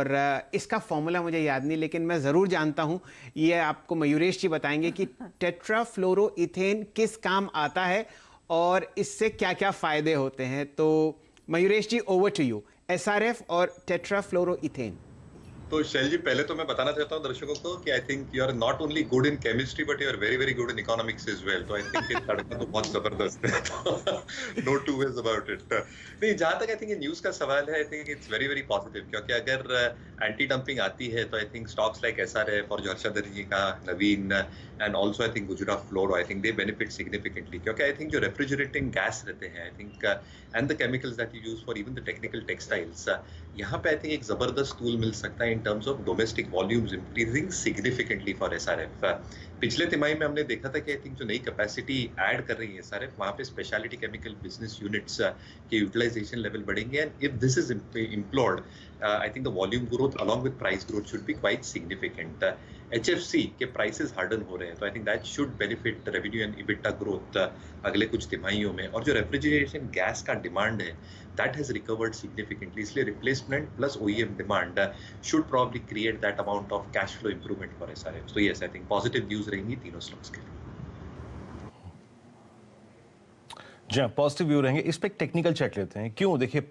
और इसका फॉर्मूला मुझे याद नहीं, लेकिन मैं ज़रूर जानता हूँ, ये आपको मयूरेश जी बताएंगे कि टेट्राफ्लोरोइथेन किस काम आता है और इससे क्या क्या फ़ायदे होते हैं। तो मयूरेश जी, ओवर टू यू। एसआरएफ और टेट्राफ्लोरोइथेन। तो शैल जी, पहले तो मैं बताना चाहता हूँ दर्शकों को कि I think you are not only good in chemistry but you are very very good in economics as well. तो आई थिंक ये तड़का तो बहुत जबरदस्त है, तो no two ways about it. नहीं, जहां तक आई थिंक ये न्यूज का सवाल है, I think it's very very positive, क्योंकि अगर एंटी डंपिंग आती है तो I think stocks like SRF और जो हर्षदर जी का Navin and also I think Gujarat fluoro, I think they benefit significantly, क्योंकि आई थिंक जो रेफ्रिजरेटिंग गैस रहते हैं I think and the chemicals that you use for even the technical textiles, यहाँ पे आई थिंक एक जबरदस्त टूल मिल सकता है in terms of domestic volumes increasing significantly for SRF. पिछले तिमाही में हमने देखा था कि आई थिंक जो नई कैपेसिटी ऐड कर रही है एसआरएफ, वहाँ पे स्पेशलिटी केमिकल बिजनेस यूनिट्स के यूटिलाइजेशन लेवल बढ़ेंगे, and if this is implored I think the volume growth along with price growth should be quite significant. HFC के प्राइसेस हार्डन हो रहे हैं, तो I think that should benefit revenue and EBITDA growth अगले कुछ तिमाहियों में। और जो रेफ्रिजरेशन गैस का डिमांड है that has recovered significantly, इसलिए replacement plus OEM demand should probably create that amount of cash flow improvement for SRF. So yes, I think positive news रहेंगी तीनों स्टॉक्स के लिए। जी हाँ, पॉजिटिव व्यू रहेंगे। इस पे एक टेक्निकल चेक लेते हैं। क्यों, देखिए,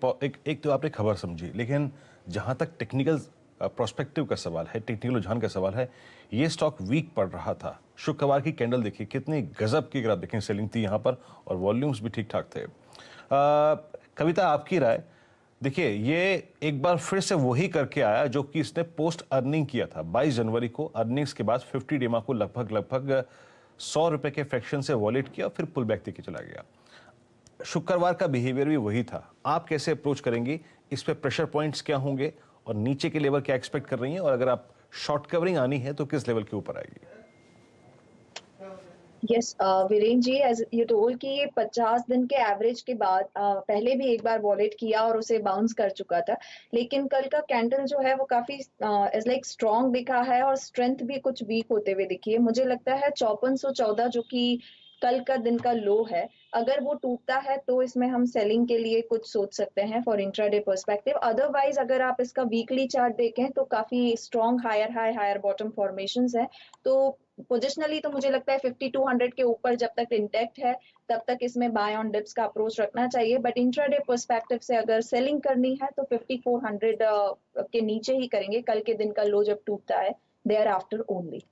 एक तो आपने खबर समझी, लेकिन जहां तक टेक्निकल प्रोस्पेक्टिव का सवाल है, टेक्निकल रुझान का सवाल है, ये स्टॉक वीक पड़ रहा था। शुक्रवार की कैंडल देखिए, कितनी गजब की, अगर आप देखें, सेलिंग थी यहाँ पर और वॉल्यूम्स भी ठीक ठाक थे। कविता, आपकी राय। देखिए, ये एक बार फिर से वही करके आया जो कि इसने पोस्ट अर्निंग किया था 22 जनवरी को। अर्निंग्स के बाद 50 डेमा को लगभग 100 रुपए के फ्रैक्शन से वॉलेट किया, फिर पुल बैक देके चला गया। शुक्रवार का बिहेवियर भी वही था। आप कैसे अप्रोच करेंगी, इस पे प्रेशर पॉइंट्स क्या होंगे और नीचे के लेवल क्या एक्सपेक्ट कर रही हैं, और अगर आप शॉर्ट कवरिंग आनी है तो किस लेवल के ऊपर आएगी? Yes Viren ji, as you told कि ये 50 दिन के एवरेज के बाद पहले भी एक बार वॉलेट किया और उसे बाउंस कर चुका था, लेकिन कल का कैंडल जो है वो काफी इज लाइक स्ट्रॉन्ग दिखा है और स्ट्रेंथ भी कुछ वीक होते हुए दिखी है। मुझे लगता है 5414 जो कि कल का दिन का लो है, अगर वो टूटता है तो इसमें हम सेलिंग के लिए कुछ सोच सकते हैं फॉर इंट्राडे पर्सपेक्टिव। अदरवाइज अगर आप इसका वीकली चार्ट देखें तो काफी strong higher high higher bottom formations है। तो पोजिशनली तो मुझे लगता है 5200 के ऊपर जब तक इंटैक्ट है तब तक इसमें बाय ऑन डिप्स का अप्रोच रखना चाहिए, बट इंट्राडे पर्सपेक्टिव से अगर सेलिंग करनी है तो 5400 के नीचे ही करेंगे कल के दिन का लो जब टूटता है, देयर आफ्टर ओनली।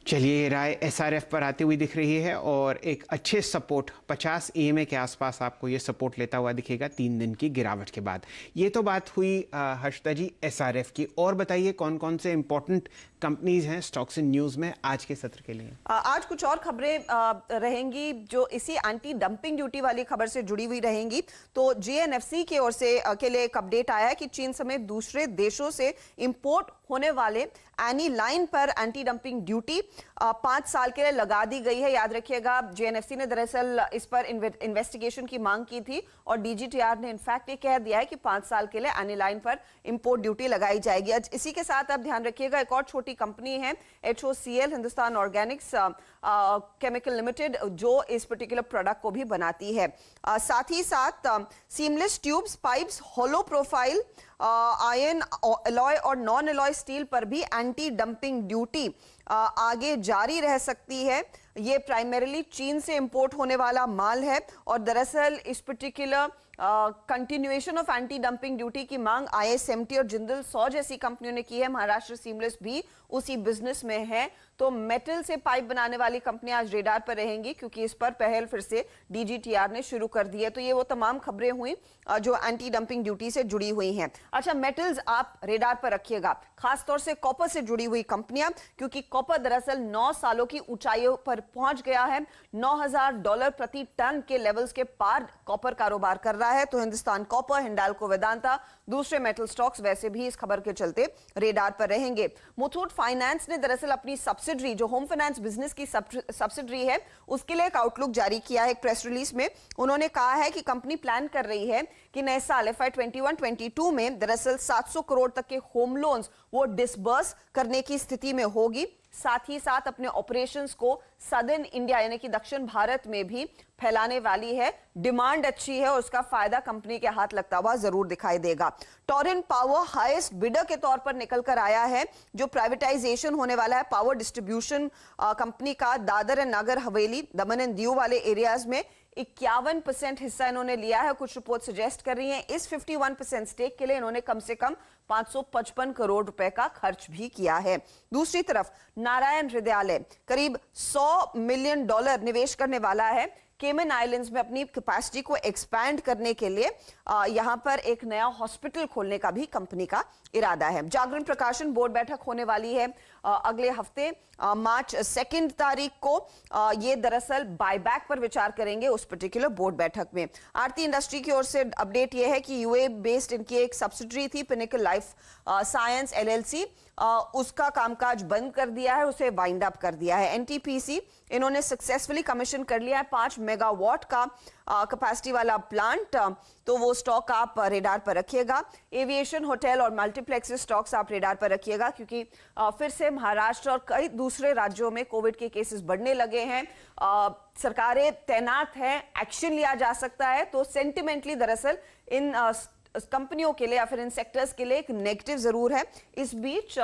चलिए, ये राय एसआरएफ पर आती हुई दिख रही है और एक अच्छे सपोर्ट 50 EMA के आसपास आपको ये सपोर्ट लेता हुआ दिखेगा 3 दिन की गिरावट के बाद। ये तो बात हुई हर्षदा जी एसआरएफ की। और बताइए कौन कौन से इंपॉर्टेंट कंपनीज हैं स्टॉक्स इन न्यूज में आज के सत्र के लिए? आज कुछ और खबरें रहेंगी जो इसी एंटी डंपिंग ड्यूटी वाली खबर से जुड़ी हुई रहेंगी। तो JNFC की ओर से के लिए एक अपडेट आया है कि चीन समेत दूसरे देशों से इंपोर्ट होने वाले एनीलाइन पर एंटी डंपिंग ड्यूटी 5 साल के लिए लगा दी गई है। याद रखिएगा, JNFC ने दरअसल इस पर इन्वेस्टिगेशन की मांग की थी और DGTR ने इनफैक्ट ये कह दिया है कि 5 साल के लिए एनीलाइन पर इंपोर्ट ड्यूटी लगाई जाएगी। आज इसी के साथ आप ध्यान रखिएगा, एक और छोटी कंपनी है HOCL, Hindustan Organics chemical limited, जो इस पर्टिकुलर प्रोडक्ट को भी बनाती है। साथ ही साथ सीमलेस ट्यूब्स, पाइप्स, होलो प्रोफाइल, आयरन अलॉय और नॉन अलॉय स्टील पर भी एंटी डंपिंग ड्यूटी आगे जारी रह सकती है। ये प्राइमरीली चीन से इंपोर्ट होने वाला माल है और दरअसल इस particular continuation of anti dumping duty की मांग ISMT और जिंदल सौ जैसी कंपनियों ने की है। महाराष्ट्र सीमलेस भी उसी बिजनेस में है। तो मेटल से पाइप बनाने वाली कंपनियां आज रेडार पर रहेंगी क्योंकि इस पर पहल फिर से DGTR ने शुरू कर दी है। तो ये वो तमाम खबरें हुई जो एंटी डंपिंग ड्यूटी से जुड़ी हुई हैं। अच्छा, मेटल्स आप रेडार पर रखिएगा, खासतौर से कॉपर से जुड़ी हुई कंपनियां, क्योंकि कॉपर दरअसल 9 सालों की ऊंचाइयों पर पहुंच गया है। $9,000 प्रति टन के लेवल्स के पार कॉपर कारोबार कर रहा है। तो हिंदुस्तान कॉपर, हिंडाल्को, वेदांता, दूसरे मेटल स्टॉक्स वैसे भी इस खबर के चलते रेडार पर रहेंगे। मुथूट फाइनेंस ने दरअसल अपनी सब्सिडरी, जो होम फाइनेंस बिजनेस की सब्सिडरी है, उसके लिए एक आउटलुक जारी किया है। एक प्रेस रिलीज में उन्होंने कहा है कि कंपनी प्लान कर रही है कि नए साल FY 21-22 में दरअसल 700 करोड़ तक के होम लोन्स वो डिसबर्स करने की स्थिति में होगी। साथ ही साथ अपने ऑपरेशंस को सदर्न इंडिया यानी कि दक्षिण भारत में भी फैलाने वाली है। डिमांड अच्छी है और उसका फायदा कंपनी के हाथ लगता हुआ जरूर दिखाई देगा। टोरेंट पावर हाईएस्ट बिडर के तौर पर निकल कर आया है। जो प्राइवेटाइजेशन होने वाला है पावर डिस्ट्रीब्यूशन कंपनी का Dadar and Nagar Haveli, Daman and Diu वाले एरियाज में 51% हिस्सा इन्होंने लिया है। कुछ रिपोर्ट सजेस्ट कर रही हैं इस 51% स्टेक के लिए इन्होंने कम से कम 555 करोड़ रुपए का खर्च भी किया है। दूसरी तरफ नारायण हृदयालय करीब $100 मिलियन निवेश करने वाला है केमन आइलैंड्स में अपनी कैपेसिटी को एक्सपैंड करने के लिए। यहां पर एक नया हॉस्पिटल खोलने का भी कंपनी का इरादा है। जागरण प्रकाशन बोर्ड बैठक होने वाली है अगले हफ्ते मार्च 2 तारीख को। ये दरअसल बायबैक पर विचार करेंगे उस पर्टिकुलर बोर्ड बैठक में। आरती इंडस्ट्री की ओर से अपडेट ये है कि यूए बेस्ड इनकी एक सब्सिडरी थी पिनिकल लाइफ साइंस LLC, उसका कामकाज बंद कर दिया है, उसे वाइंड अप कर दिया है। NTPC इन्होंने सक्सेसफुली कमीशन कर लिया है 5 मेगावाट का कैपेसिटी वाला प्लांट, तो वो स्टॉक आप रेडार पर रखिएगा। एविएशन, होटल और मल्टीप्लेक्स स्टॉक्स आप रेडार पर रखिएगा क्योंकि फिर से महाराष्ट्र और कई दूसरे राज्यों में कोविड के केसेस बढ़ने लगे हैं। सरकारें तैनात हैं, एक्शन लिया जा सकता है, तो सेंटिमेंटली दरअसल इन कंपनियों के लिए या फिर इन सेक्टर्स के लिए एक नेगेटिव जरूर है। इस बीच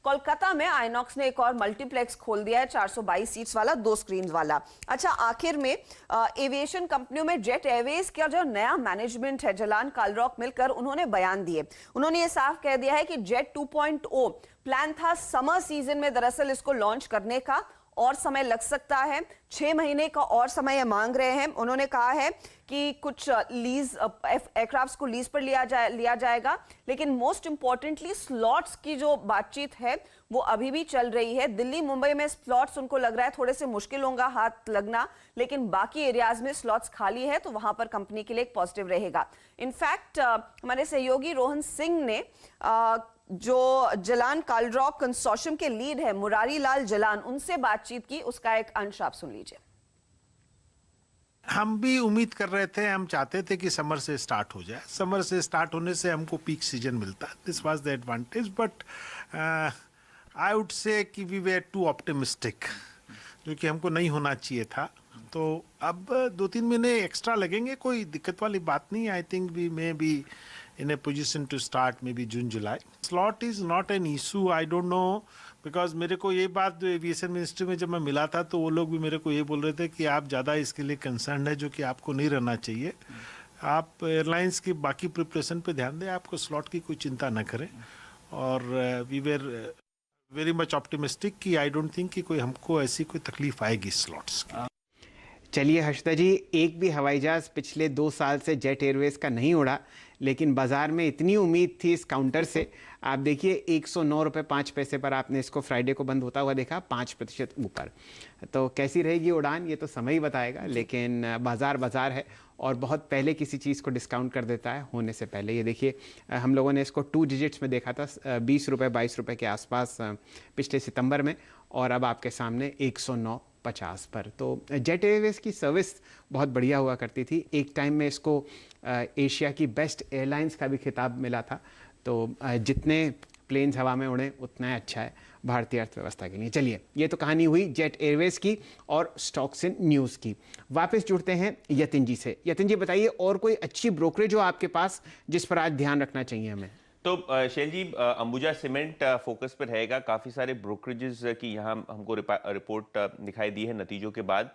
कोलकाता में आइनॉक्स ने एक और मल्टीप्लेक्स खोल दिया है 422 सीट्स वाला, 2 स्क्रीन वाला। अच्छा, आखिर में एविएशन कंपनियों में जेट एयरवेज का जो नया मैनेजमेंट है जलान कालरॉक मिलकर उन्होंने बयान दिए। उन्होंने ये साफ कह दिया है कि जेट 2.0 प्लान था समर सीजन में दरअसल इसको लॉन्च करने का, और समय लग सकता है, 6 महीने का और समय मांग रहे हैं। उन्होंने कहा है कि कुछ लीज एयरक्राफ्ट्स को लीज पर लिया जाएगा, लेकिन मोस्ट इंपॉर्टेंटली स्लॉट्स की जो बातचीत है वो अभी भी चल रही है। दिल्ली मुंबई में स्लॉट्स उनको लग रहा है थोड़े से मुश्किल होगा हाथ लगना, लेकिन बाकी एरियाज में स्लॉट्स खाली है तो वहां पर कंपनी के लिए एक पॉजिटिव रहेगा। इनफैक्ट हमारे सहयोगी रोहन सिंह ने जो जलान कालरॉक कंसोर्शियम के लीड है मुरारी लाल जलान, उनसे बातचीत की, उसका एक अंश आप सुन लीजिए। हम भी उम्मीद कर रहे थे, हम चाहते थे कि समर से स्टार्ट हो जाए। समर से स्टार्ट होने से हमको पीक सीजन मिलता, this was the advantage, but I would say कि वी वेर टू ऑप्टिमिस्टिक, जो कि हमको नहीं होना चाहिए था। तो अब 2-3 महीने एक्स्ट्रा लगेंगे, कोई दिक्कत वाली बात नहीं। I think we may be in a position to start maybe June, July. Slot is not an issue, I don't know, because मेरे को ये बात जो एविएशन मिनिस्ट्री में जब मैं मिला था तो वो लोग भी मेरे को ये बोल रहे थे कि आप ज़्यादा इसके लिए कंसर्न है, जो कि आपको नहीं रहना चाहिए। आप एयरलाइंस की बाकी प्रिपरेशन पे ध्यान दें, आपको स्लॉट की कोई चिंता ना करें। और we were very much optimistic कि आई डोंट थिंक कि कोई हमको ऐसी कोई तकलीफ आएगी स्लॉट्स की। चलिए हर्षदा जी, एक भी हवाई जहाज पिछले 2 साल से जेट एयरवेज का नहीं उड़ा, लेकिन बाजार में इतनी उम्मीद थी इस काउंटर से। आप देखिए 109 रुपये 5 पैसे पर आपने इसको फ्राइडे को बंद होता हुआ देखा, 5% ऊपर। तो कैसी रहेगी उड़ान ये तो समय ही बताएगा, लेकिन बाजार है और बहुत पहले किसी चीज़ को डिस्काउंट कर देता है होने से पहले। ये देखिए हम लोगों ने इसको 2 डिजिट्स में देखा था 20 रुपये 22 रुपये के आसपास पिछले सितंबर में, और अब आपके सामने 109.50 पर। तो जेट एयरवेज की सर्विस बहुत बढ़िया हुआ करती थी। एक टाइम में इसको एशिया की बेस्ट एयरलाइंस का भी खिताब मिला था। तो जितने प्लेन्स हवा में उड़े उतना अच्छा है भारतीय अर्थव्यवस्था के लिए। चलिए, ये तो कहानी हुई जेट एयरवेज की और स्टॉक्स इन न्यूज़ की। वापस जुड़ते हैं यतिन जी से। यतिन जी बताइए, और कोई अच्छी ब्रोकरेज हो आपके पास जिस पर आज ध्यान रखना चाहिए हमें? तो शैल जी, अंबुजा सीमेंट फोकस पर रहेगा। काफ़ी सारे ब्रोकरेजेस की यहाँ हमको रिपोर्ट दिखाई दी है नतीजों के बाद।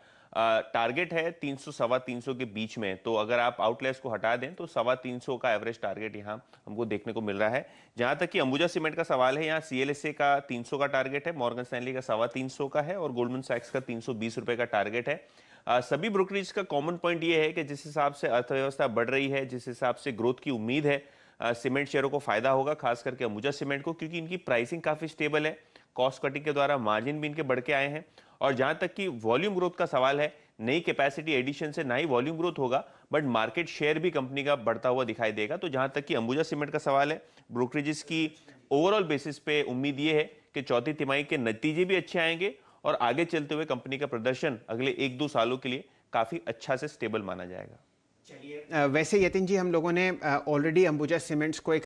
टारगेट है 300 सवा 300 के बीच में, तो अगर आप आउटलेस को हटा दें तो 325 का एवरेज टारगेट यहाँ हमको देखने को मिल रहा है। जहां तक कि अंबुजा सीमेंट का सवाल है, यहाँ CLSA का 300 का टारगेट है, मॉर्गन स्टैनली का 325 का है और गोल्डमैन सैक्स का 320 रुपए का टारगेट है। सभी ब्रोकरेज का कॉमन पॉइंट ये है कि जिस हिसाब से अर्थव्यवस्था बढ़ रही है, जिस हिसाब से ग्रोथ की उम्मीद है, सीमेंट शेयरों को फायदा होगा, खास करके अंबुजा सीमेंट को, क्योंकि इनकी प्राइसिंग काफी स्टेबल है, कॉस्ट कटिंग के द्वारा मार्जिन भी इनके बढ़ के आए हैं। और जहां तक कि वॉल्यूम ग्रोथ का सवाल है, नई कैपेसिटी एडिशन से ना ही वॉल्यूम ग्रोथ होगा, बट मार्केट शेयर भी कंपनी का बढ़ता हुआ दिखाई देगा। तो जहां तक कि अंबुजा सीमेंट का सवाल है, ब्रोकरेजेस की ओवरऑल बेसिस पे उम्मीद ये है कि चौथी तिमाही के नतीजे भी अच्छे आएंगे और आगे चलते हुए कंपनी का प्रदर्शन अगले 1-2 सालों के लिए काफी अच्छा से स्टेबल माना जाएगा। वैसे यतिन जी, हम लोगों ने ऑलरेडी अंबुजा सीमेंट्स को एक